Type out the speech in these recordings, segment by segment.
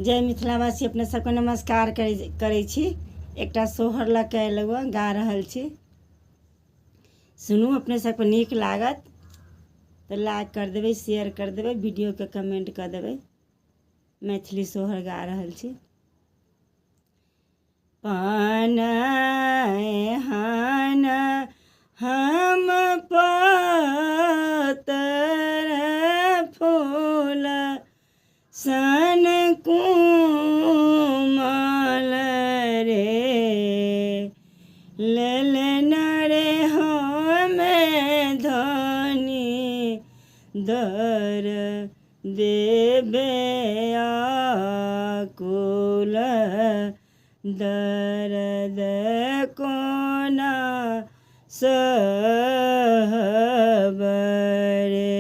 जय मिथिलावासी अपने सबके नमस्कार करै छी। एकटा सोहर लऽ के अयलहुँ, गा रहल छी, सुनू। अपने सबके नीक लागत तऽ लाइक कर देबै, शेयर कर देबै, वीडियो के कमेंट कर देबै। मैथिली सोहर गा रहल छी। पान हन हम पातर फूल सन कुमल रे, ललन रे हमें धनी दर देबे आकुल, दर्द कोना सहब रे।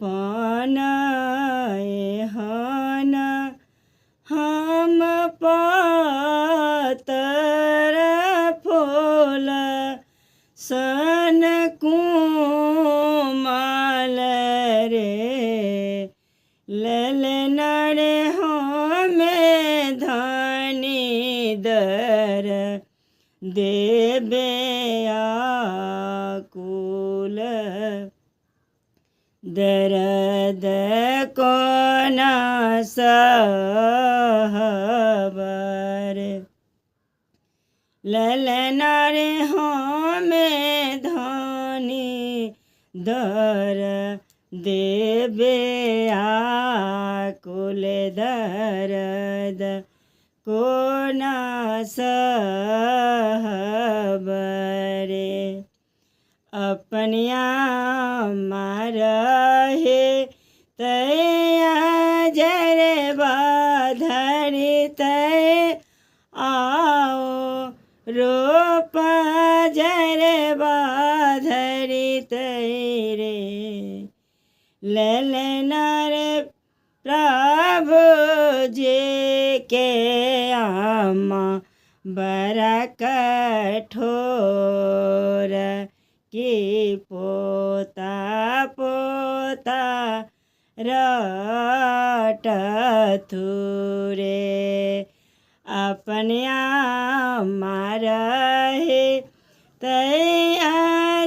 पान हन हम पातर फूल सन कुमल रे, ललन रे हमें धनी दर देबे आकुल, दर्द कोना सहब रे। ललन रे हमें धनी दर देबे आकुल, दर्द कोना सहब रे। अपनिया मारहे तैया जरे बाधरी तै आओ रोप जरे बाधरी तैरे, ललन रे प्रभु जी के आमा बड़ा कठोर, कि पोता पोता रटथु रे। अपनिया मारहे तैया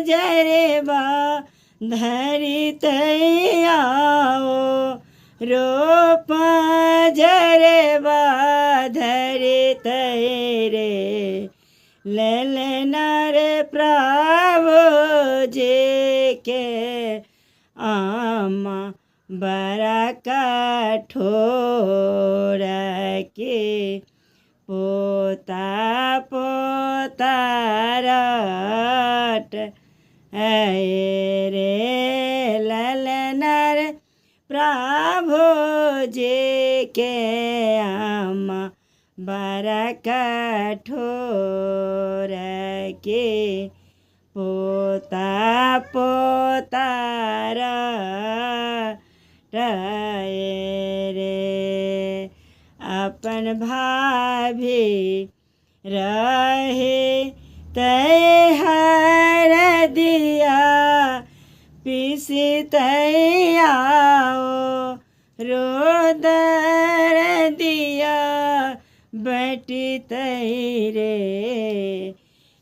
जरे बाधरी तैयाओ रोप जरे बाधरी तैरे, ललन रे प्रभु जी के आमा बड़ा कठोर, के पोता पोता रट रे, ललन रे प्रभु जी के आमा बड़ा कठोर, के पोता पोता रट रे। अपन भाभी रहे तै हर दिया पीसी तैयाओ रोदर दिया बैठी तैरे,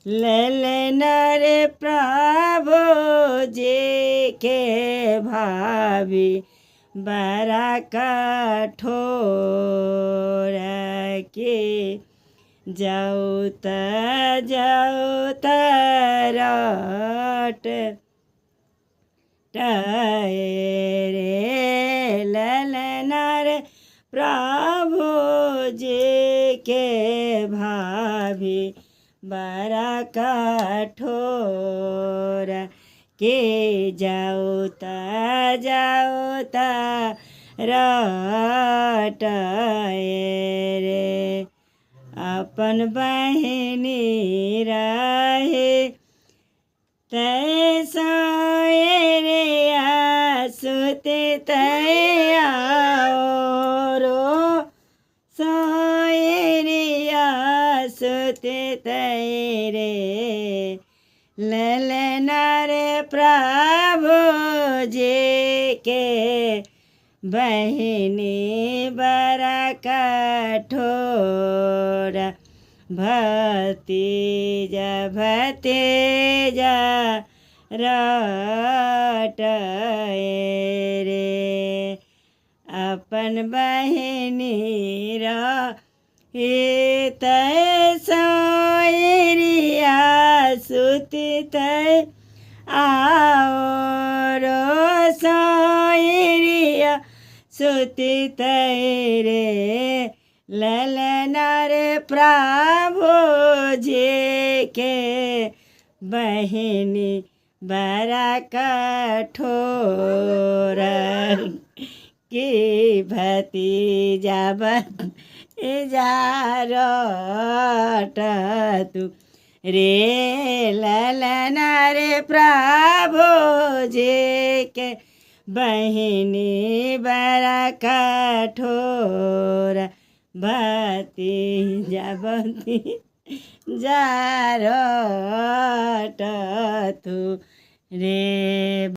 ललन रे प्रभु जी के भाभी बड़ा कठोर, के जाऊ त रट रे, ललन रे प्रभु जी के भाभी बड़ा कठोर, के जाऊ त रट रे। अपन बहिनी रहे तै सोए रे सुते तैयाओ सोए रे सुते तैरे, ललन रे प्रभु जी के बहिनी बड़ा कठोर भतीजा भतीजा रटए रे अपन बहिनी हित सोयरिया सुतित आओ सोयरिया सुतित रे ललना रे प्रभु जी के बहिनी बड़ा कठोर की भतीजा रटतु रे ललना रे प्रभु जी के बहिनी बड़ा कठोर भतीजा रटतु रे।